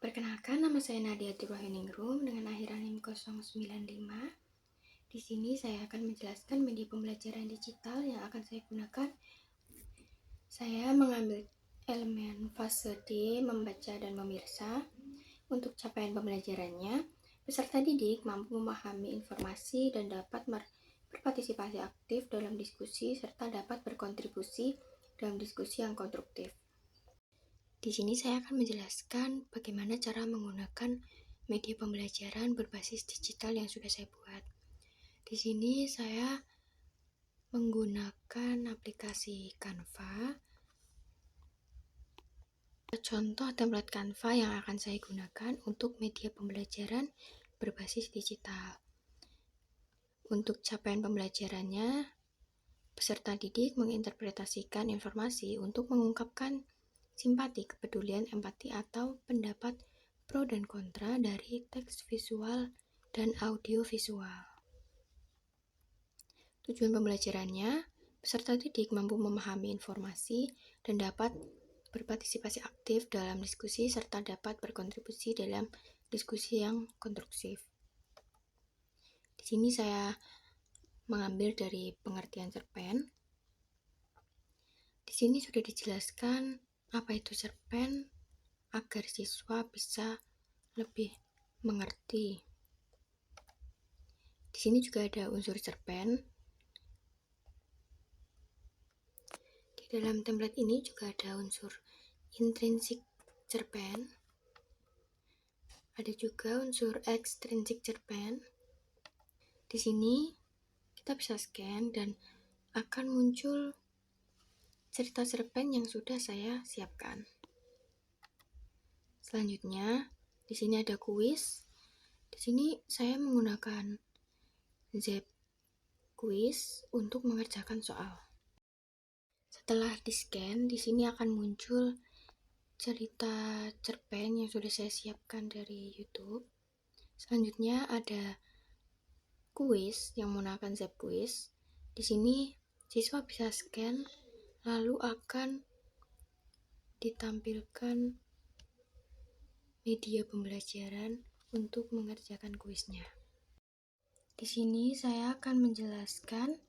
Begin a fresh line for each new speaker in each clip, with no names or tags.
Perkenalkan, nama saya Nadia Turwaheningrum dengan akhiran NIM 095. Di sini saya akan menjelaskan media pembelajaran digital yang akan saya gunakan. Saya mengambil elemen fase D, membaca dan memirsa. Untuk capaian pembelajarannya, peserta didik mampu memahami informasi dan dapat berpartisipasi aktif dalam diskusi serta dapat berkontribusi dalam diskusi yang konstruktif. Di sini saya akan menjelaskan bagaimana cara menggunakan media pembelajaran berbasis digital yang sudah saya buat. Di sini saya menggunakan aplikasi Canva. Contoh template Canva yang akan saya gunakan untuk media pembelajaran berbasis digital. Untuk capaian pembelajarannya, peserta didik menginterpretasikan informasi untuk mengungkapkan simpati, kepedulian, empati, atau pendapat pro dan kontra dari teks visual dan audio visual. Tujuan pembelajarannya, peserta didik mampu memahami informasi dan dapat berpartisipasi aktif dalam diskusi serta dapat berkontribusi dalam diskusi yang konstruktif. Di sini saya mengambil dari pengertian cerpen. Di sini sudah dijelaskan apa itu cerpen agar siswa bisa lebih mengerti. Di sini juga ada unsur cerpen. Di dalam template ini juga ada unsur intrinsik cerpen. Ada juga unsur ekstrinsik cerpen. Di sini kita bisa scan dan akan muncul cerita cerpen yang sudah saya siapkan. Selanjutnya, di sini ada kuis. Di sini saya menggunakan Zep Quiz untuk mengerjakan soal. Setelah di-scan, di sini akan muncul cerita cerpen yang sudah saya siapkan dari YouTube. Selanjutnya ada kuis yang menggunakan Zep Quiz. Di sini siswa bisa scan, lalu akan ditampilkan media pembelajaran untuk mengerjakan kuisnya. Di sini saya akan menjelaskan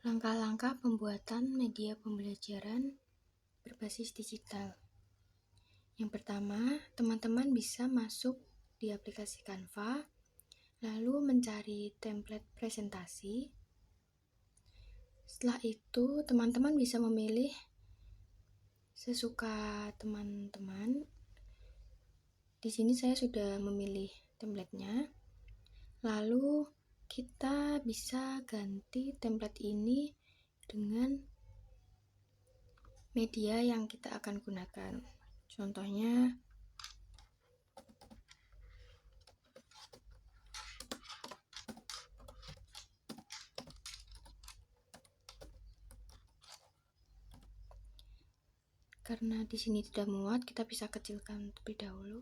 langkah-langkah pembuatan media pembelajaran berbasis digital. Yang pertama, teman-teman bisa masuk di aplikasi Canva, lalu mencari template presentasi. Setelah itu, teman-teman bisa memilih sesuka teman-teman. Di sini saya sudah memilih template-nya. Lalu kita bisa ganti template ini dengan media yang kita akan gunakan. Contohnya karena di sini tidak muat, kita bisa kecilkan terlebih dahulu.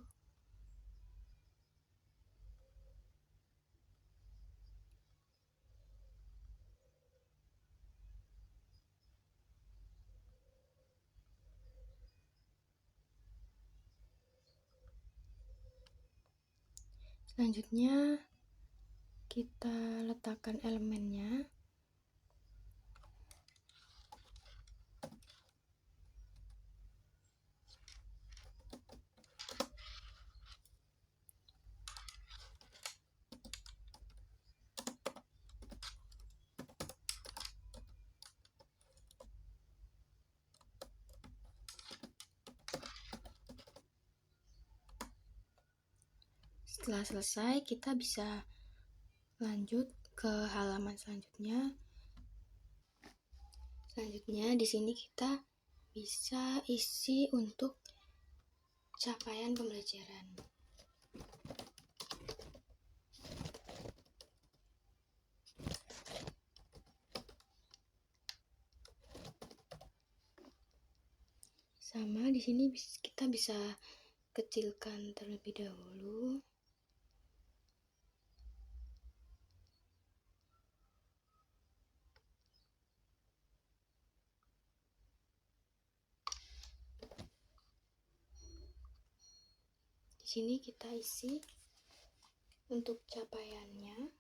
Selanjutnya kita letakkan elemennya. Setelah selesai, kita bisa lanjut ke halaman selanjutnya. Selanjutnya di sini kita bisa isi untuk capaian pembelajaran. Sama di sini kita bisa kecilkan terlebih dahulu. sini kita isi untuk capaiannya.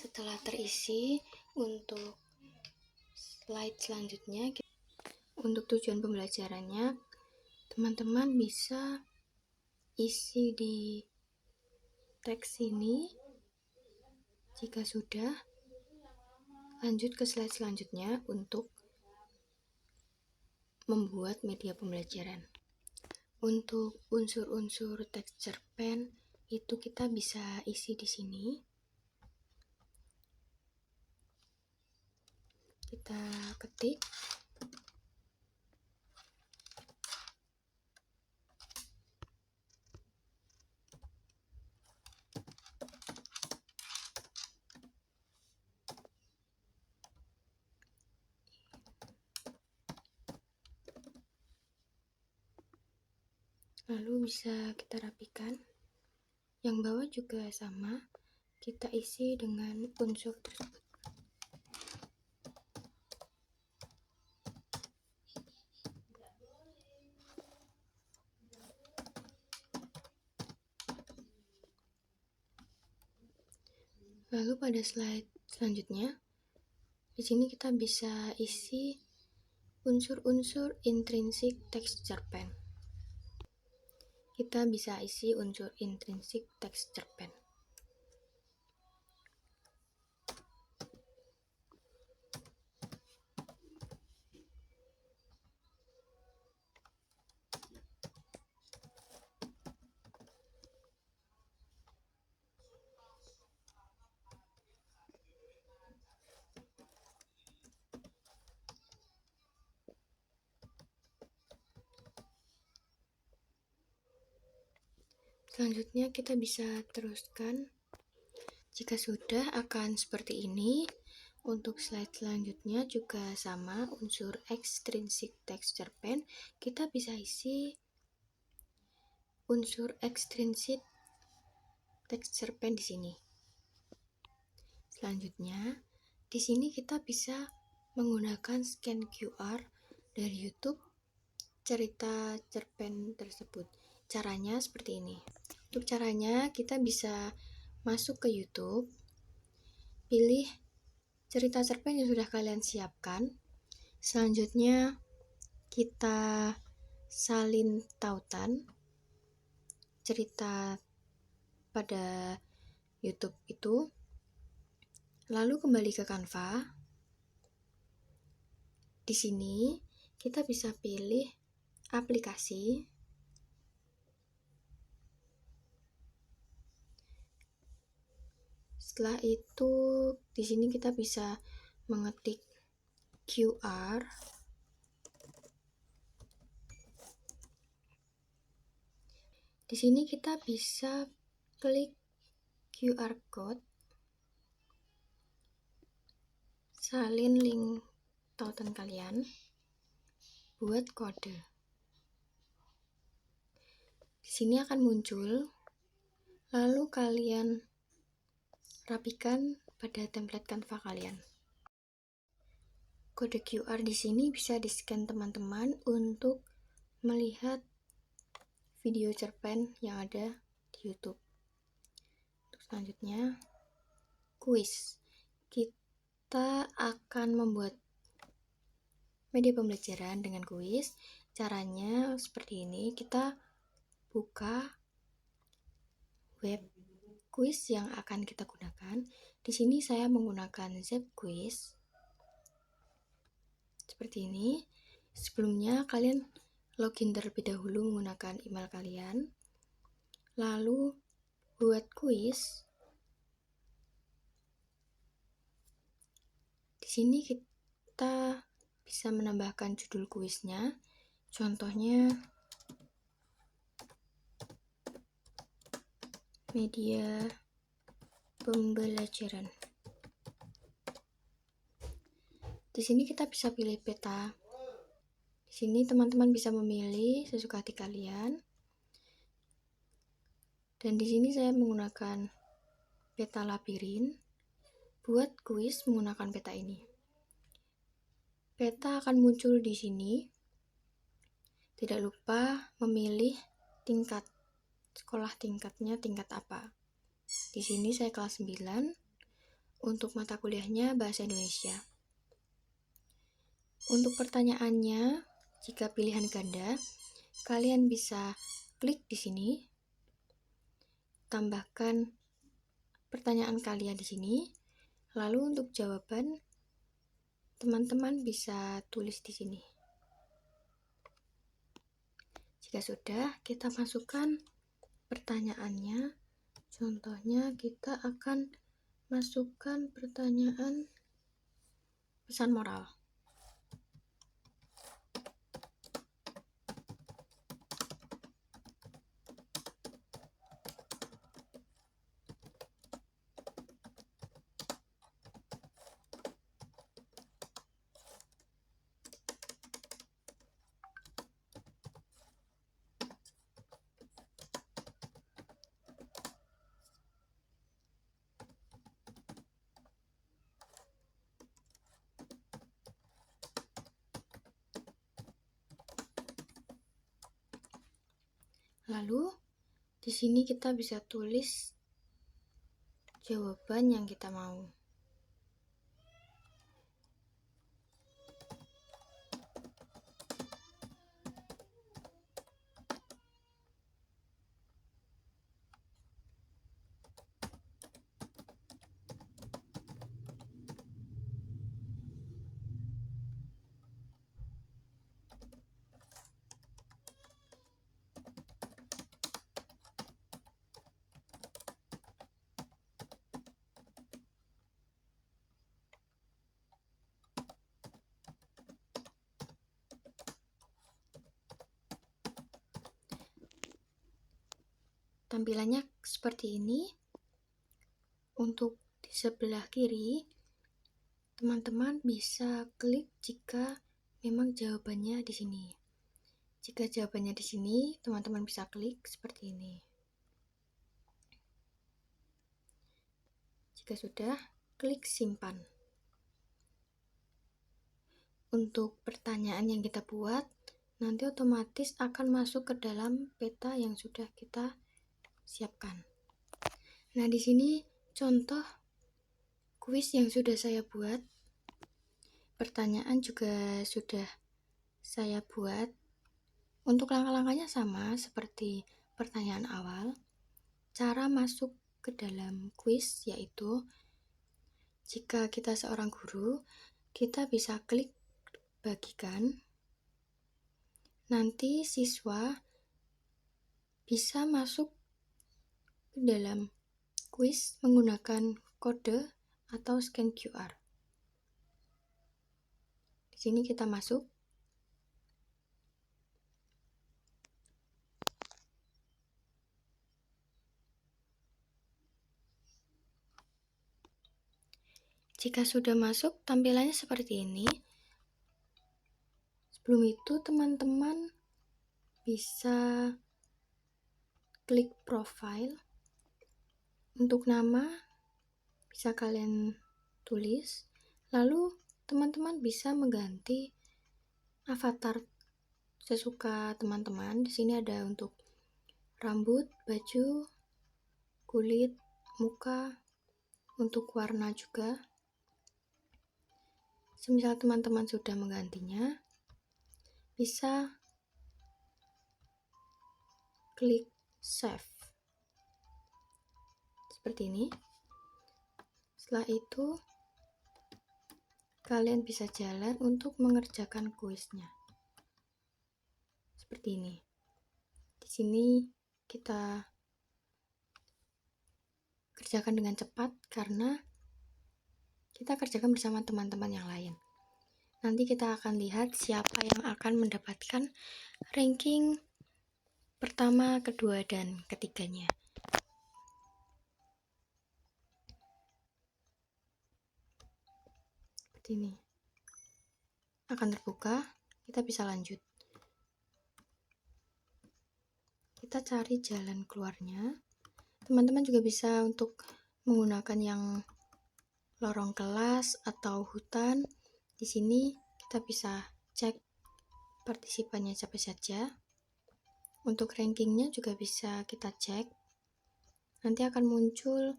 Setelah terisi, untuk slide selanjutnya, untuk tujuan pembelajarannya, teman-teman bisa isi di teks ini. Jika sudah, lanjut ke slide selanjutnya untuk membuat media pembelajaran. Untuk unsur-unsur teks cerpen itu kita bisa isi di sini. Kita ketik. Lalu bisa kita rapikan. Yang bawah juga sama, kita isi dengan unsur tersebut. Lalu pada slide selanjutnya, di sini kita bisa isi unsur-unsur intrinsik teks cerpen. Kita bisa isi unsur intrinsik teks cerpen. Selanjutnya kita bisa teruskan. Jika sudah akan seperti ini. Untuk slide selanjutnya juga sama, unsur extrinsic text cerpen. Kita bisa isi unsur extrinsic text cerpen di sini. Selanjutnya, di sini kita bisa menggunakan scan QR dari YouTube cerita cerpen tersebut. Caranya seperti ini. Untuk caranya, kita bisa masuk ke YouTube, pilih cerita cerpen yang sudah kalian siapkan. Selanjutnya, kita salin tautan cerita pada YouTube itu. Lalu kembali ke Canva. Di sini kita bisa pilih aplikasi. Setelah itu, di sini kita bisa mengetik QR. Di sini kita bisa klik QR code, salin link tautan kalian, buat kode. Di sini akan muncul, lalu kalian rapikan pada template Canva kalian. Kode QR di sini bisa di-scan teman-teman untuk melihat video cerpen yang ada di YouTube. Untuk selanjutnya, kuis. Kita akan membuat media pembelajaran dengan kuis. Caranya seperti ini, kita buka web kuis yang akan kita gunakan. Di sini saya menggunakan Zepquiz. Seperti ini. Sebelumnya kalian login terlebih dahulu menggunakan email kalian. Lalu buat kuis. Di sini kita bisa menambahkan judul kuisnya. Contohnya media pembelajaran. Di sini kita bisa pilih peta. Di sini teman-teman bisa memilih sesuka hati kalian. Dan di sini saya menggunakan peta labirin. Buat kuis menggunakan peta ini. Peta akan muncul di sini. Tidak lupa memilih tingkat sekolah tingkatnya tingkat apa. Di sini saya kelas 9. Untuk mata kuliahnya Bahasa Indonesia. Untuk pertanyaannya, jika pilihan ganda, kalian bisa klik di sini. Tambahkan pertanyaan kalian di sini. Lalu untuk jawaban, teman-teman bisa tulis di sini. Jika sudah, kita masukkan pertanyaannya. Contohnya, kita akan masukkan pertanyaan pesan moral. Lalu di sini kita bisa tulis jawaban yang kita mau. Tampilannya seperti ini. Untuk di sebelah kiri, teman-teman bisa klik jika memang jawabannya di sini. Jika jawabannya di sini, teman-teman bisa klik seperti ini. Jika sudah, klik simpan. Untuk pertanyaan yang kita buat, nanti otomatis akan masuk ke dalam peta yang sudah kita siapkan. Nah, di sini contoh kuis yang sudah saya buat. Pertanyaan juga sudah saya buat. Untuk langkah-langkahnya sama seperti pertanyaan awal. Cara masuk ke dalam kuis yaitu jika kita seorang guru, kita bisa klik bagikan. Nanti siswa bisa masuk ke dalam kuis menggunakan kode atau scan QR. Di sini kita masuk. Jika sudah masuk, tampilannya seperti ini. Sebelum itu, teman-teman bisa klik profile. Untuk nama, bisa kalian tulis. Lalu, teman-teman bisa mengganti avatar sesuka teman-teman. Di sini ada untuk rambut, baju, kulit, muka, untuk warna juga. Semisal teman-teman sudah menggantinya, bisa klik save seperti ini. Setelah itu kalian bisa jalan untuk mengerjakan kuisnya seperti ini. Di sini kita kerjakan dengan cepat karena kita kerjakan bersama teman-teman yang lain. Nanti kita akan lihat siapa yang akan mendapatkan ranking pertama, kedua, dan ketiganya. Seperti ini. Akan terbuka, kita bisa lanjut. Kita cari jalan keluarnya. Teman-teman juga bisa untuk menggunakan yang lorong kelas atau hutan. Di sini kita bisa cek partisipannya siapa saja. Untuk rankingnya juga bisa kita cek. Nanti akan muncul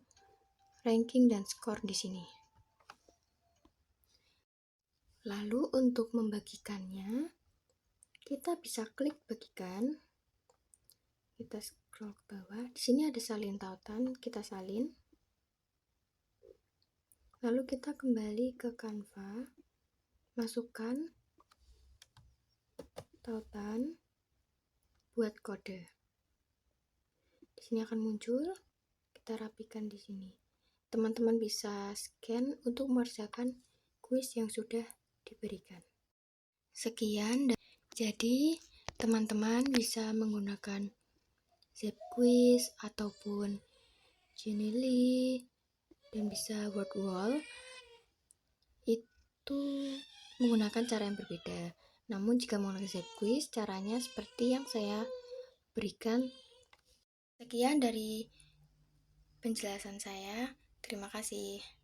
ranking dan skor di sini. Lalu untuk membagikannya, kita bisa klik bagikan. Kita scroll ke bawah. Di sini ada salin tautan, kita salin. Lalu kita kembali ke Canva, masukkan tautan, buat kode. Di sini akan muncul, kita rapikan di sini. Teman-teman bisa scan untuk mengerjakan kuis yang sudah diberikan. Sekian, jadi teman-teman bisa menggunakan Zepquiz ataupun Genially dan bisa Wordwall itu menggunakan cara yang berbeda. Namun jika menggunakan Zepquiz, caranya seperti yang saya berikan. Sekian dari penjelasan saya. Terima kasih.